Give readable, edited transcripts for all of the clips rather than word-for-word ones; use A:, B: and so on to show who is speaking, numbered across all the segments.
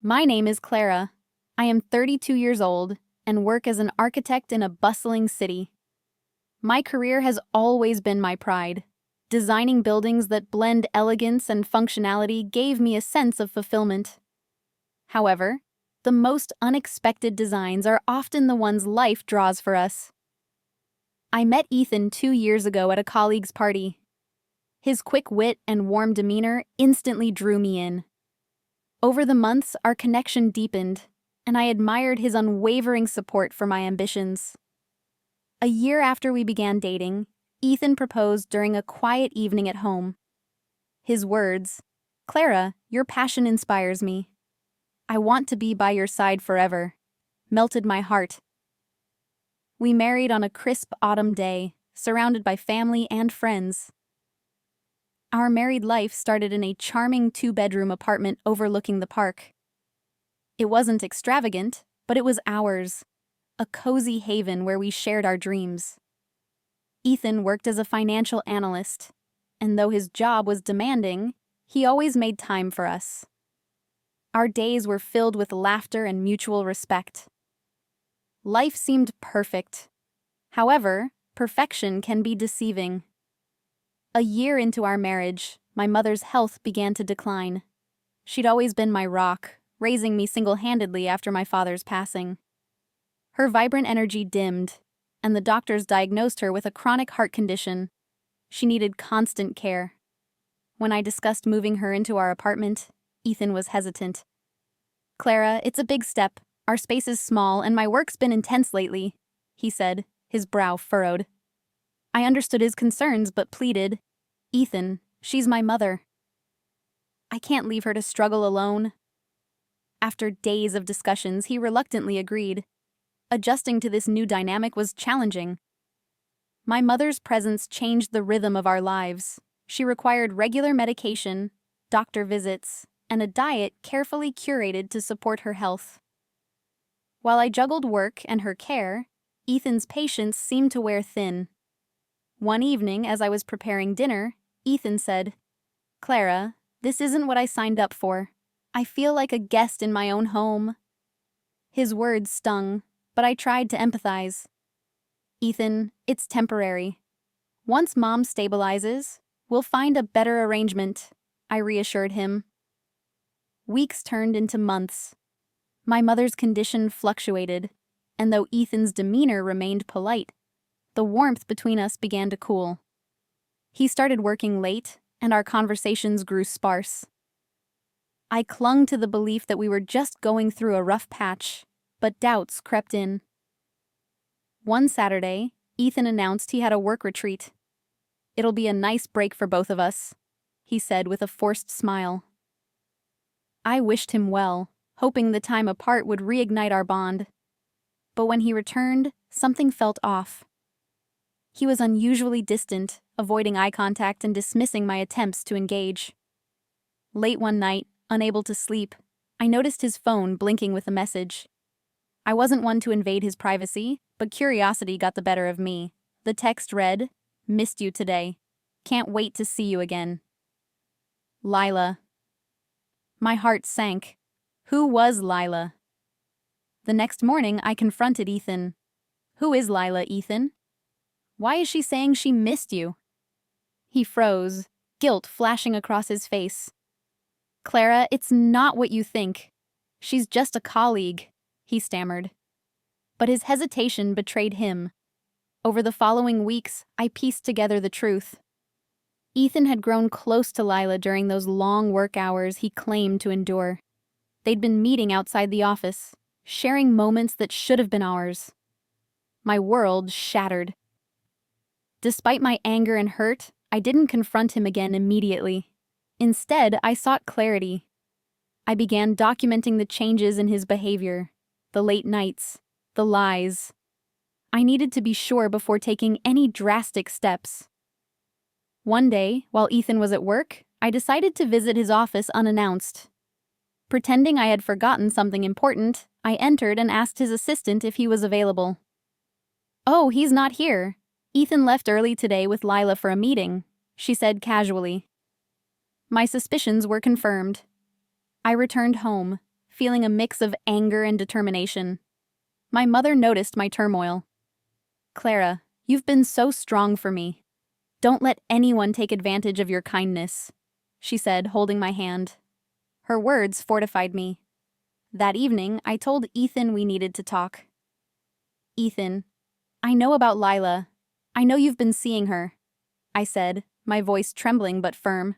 A: My name is Clara. I am 32 years old and work as an architect in a bustling city. My career has always been my pride. Designing buildings that blend elegance and functionality gave me a sense of fulfillment. However, the most unexpected designs are often the ones life draws for us. I met Ethan 2 years ago at a colleague's party. His quick wit and warm demeanor instantly drew me in. Over the months, our connection deepened, and I admired his unwavering support for my ambitions. A year after we began dating, Ethan proposed during a quiet evening at home. His words, "Clara, your passion inspires me. I want to be by your side forever," melted my heart. We married on a crisp autumn day, surrounded by family and friends. Our married life started in a charming 2-bedroom apartment overlooking the park. It wasn't extravagant, but it was ours, a cozy haven where we shared our dreams. Ethan worked as a financial analyst, and though his job was demanding, he always made time for us. Our days were filled with laughter and mutual respect. Life seemed perfect. However, perfection can be deceiving. A year into our marriage, my mother's health began to decline. She'd always been my rock, raising me single-handedly after my father's passing. Her vibrant energy dimmed, and the doctors diagnosed her with a chronic heart condition. She needed constant care. When I discussed moving her into our apartment, Ethan was hesitant. "Clara, it's a big step. Our space is small, and my work's been intense lately," he said, his brow furrowed. I understood his concerns, but pleaded, "Ethan, she's my mother. I can't leave her to struggle alone." After days of discussions, he reluctantly agreed. Adjusting to this new dynamic was challenging. My mother's presence changed the rhythm of our lives. She required regular medication, doctor visits, and a diet carefully curated to support her health. While I juggled work and her care, Ethan's patience seemed to wear thin. One evening, as I was preparing dinner, Ethan said, "Clara, this isn't what I signed up for. I feel like a guest in my own home." His words stung, but I tried to empathize. "Ethan, it's temporary. Once Mom stabilizes, we'll find a better arrangement," I reassured him. Weeks turned into months. My mother's condition fluctuated, and though Ethan's demeanor remained polite, the warmth between us began to cool. He started working late, and our conversations grew sparse. I clung to the belief that we were just going through a rough patch, but doubts crept in. One Saturday, Ethan announced he had a work retreat. "It'll be a nice break for both of us," he said with a forced smile. I wished him well, hoping the time apart would reignite our bond. But when he returned, something felt off. He was unusually distant, avoiding eye contact and dismissing my attempts to engage. Late one night, unable to sleep, I noticed his phone blinking with a message. I wasn't one to invade his privacy, but curiosity got the better of me. The text read, "Missed you today. Can't wait to see you again. Lila." My heart sank. Who was Lila? The next morning, I confronted Ethan. "Who is Lila, Ethan? Why is she saying she missed you?" He froze, guilt flashing across his face. "Clara, it's not what you think. She's just a colleague," he stammered. But his hesitation betrayed him. Over the following weeks, I pieced together the truth. Ethan had grown close to Lila during those long work hours he claimed to endure. They'd been meeting outside the office, sharing moments that should have been ours. My world shattered. Despite my anger and hurt, I didn't confront him again immediately. Instead, I sought clarity. I began documenting the changes in his behavior, the late nights, the lies. I needed to be sure before taking any drastic steps. One day, while Ethan was at work, I decided to visit his office unannounced. Pretending I had forgotten something important, I entered and asked his assistant if he was available. "Oh, he's not here. Ethan left early today with Lila for a meeting," she said casually. My suspicions were confirmed. I returned home, feeling a mix of anger and determination. My mother noticed my turmoil. "Clara, you've been so strong for me. Don't let anyone take advantage of your kindness," she said, holding my hand. Her words fortified me. That evening, I told Ethan we needed to talk. "Ethan, I know about Lila. I know you've been seeing her," I said, my voice trembling but firm.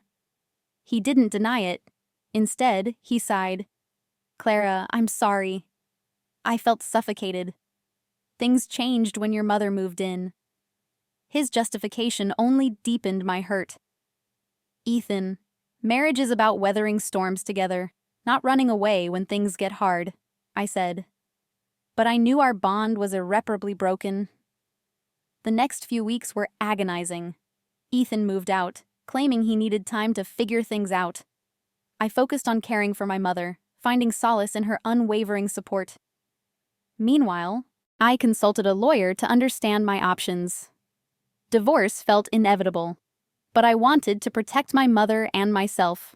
A: He didn't deny it. Instead, he sighed. "Clara, I'm sorry. I felt suffocated. Things changed when your mother moved in." His justification only deepened my hurt. "Ethan, marriage is about weathering storms together, not running away when things get hard," I said. But I knew our bond was irreparably broken. The next few weeks were agonizing. Ethan moved out, claiming he needed time to figure things out. I focused on caring for my mother, finding solace in her unwavering support. Meanwhile, I consulted a lawyer to understand my options. Divorce felt inevitable, but I wanted to protect my mother and myself.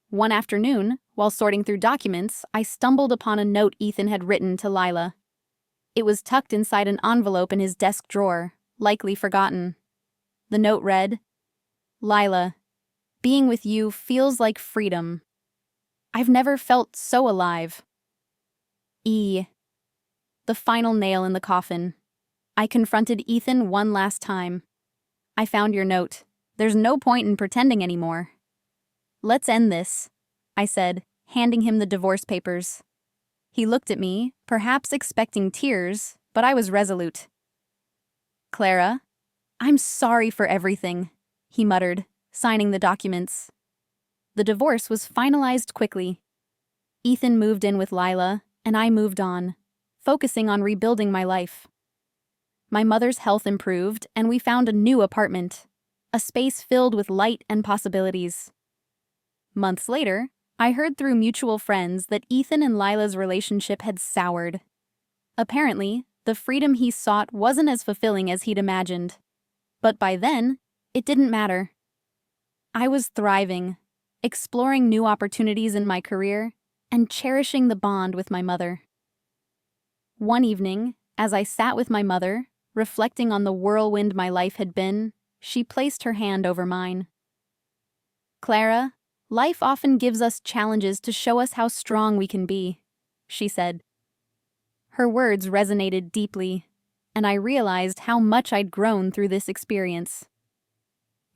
A: One afternoon, while sorting through documents, I stumbled upon a note Ethan had written to Lila. It was tucked inside an envelope in his desk drawer, likely forgotten. The note read, "Lila, being with you feels like freedom. I've never felt so alive." The final nail in the coffin. I confronted Ethan one last time. "I found your note. There's no point in pretending anymore." "Let's end this," I said, handing him the divorce papers. He looked at me, perhaps expecting tears, but I was resolute. "Clara, I'm sorry for everything," he muttered, signing the documents. The divorce was finalized quickly. Ethan moved in with Lila, and I moved on, focusing on rebuilding my life. My mother's health improved, and we found a new apartment, a space filled with light and possibilities. Months later, I heard through mutual friends that Ethan and Lila's relationship had soured. Apparently, the freedom he sought wasn't as fulfilling as he'd imagined. But by then, it didn't matter. I was thriving, exploring new opportunities in my career, and cherishing the bond with my mother. One evening, as I sat with my mother, reflecting on the whirlwind my life had been, she placed her hand over mine. "Clara, life often gives us challenges to show us how strong we can be," she said. Her words resonated deeply, and I realized how much I'd grown through this experience.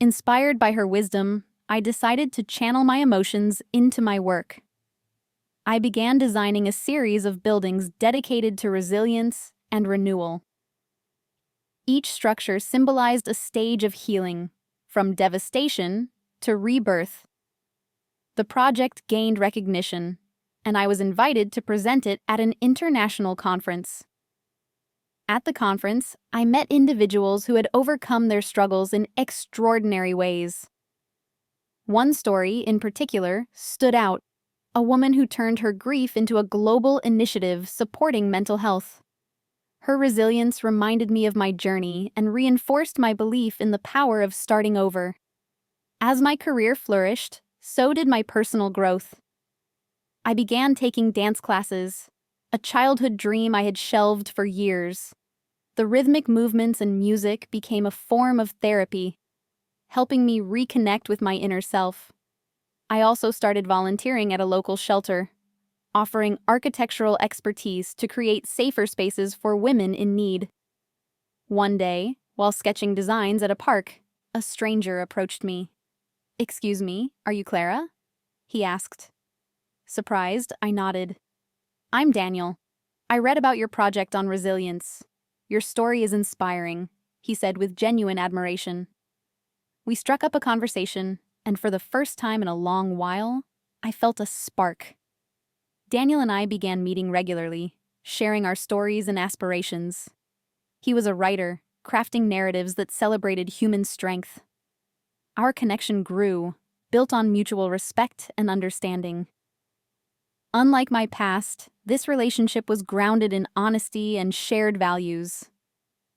A: Inspired by her wisdom, I decided to channel my emotions into my work. I began designing a series of buildings dedicated to resilience and renewal. Each structure symbolized a stage of healing, from devastation to rebirth. The project gained recognition, and I was invited to present it at an international conference. At the conference, I met individuals who had overcome their struggles in extraordinary ways. One story, in particular, stood out: a woman who turned her grief into a global initiative supporting mental health. Her resilience reminded me of my journey and reinforced my belief in the power of starting over. As my career flourished, so did my personal growth. I began taking dance classes, a childhood dream I had shelved for years. The rhythmic movements and music became a form of therapy, helping me reconnect with my inner self. I also started volunteering at a local shelter, offering architectural expertise to create safer spaces for women in need. One day, while sketching designs at a park, a stranger approached me. "Excuse me, are you Clara?" he asked. Surprised, I nodded. "I'm Daniel. I read about your project on resilience. Your story is inspiring," he said with genuine admiration. We struck up a conversation, and for the first time in a long while, I felt a spark. Daniel and I began meeting regularly, sharing our stories and aspirations. He was a writer, crafting narratives that celebrated human strength. Our connection grew, built on mutual respect and understanding. Unlike my past, this relationship was grounded in honesty and shared values.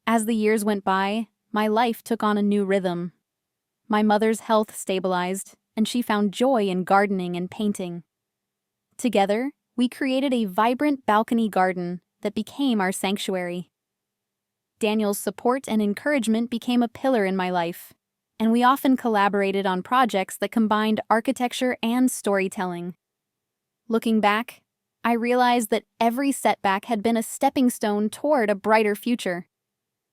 A: As the years went by, my life took on a new rhythm. My mother's health stabilized, and she found joy in gardening and painting. Together, We created a vibrant balcony garden that became our sanctuary. Daniel's support and encouragement became a pillar in my life, and we often collaborated on projects that combined architecture and storytelling. Looking back, I realized that every setback had been a stepping stone toward a brighter future.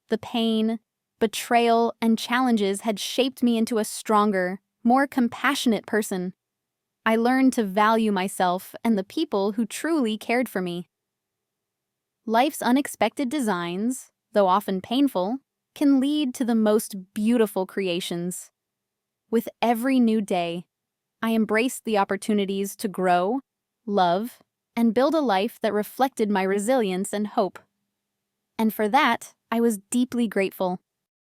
A: The pain, betrayal, and challenges had shaped me into a stronger, more compassionate person. I learned to value myself and the people who truly cared for me. Life's unexpected designs, though often painful, can lead to the most beautiful creations. With every new day, I embraced the opportunities to grow, love, and build a life that reflected my resilience and hope. And for that, I was deeply grateful.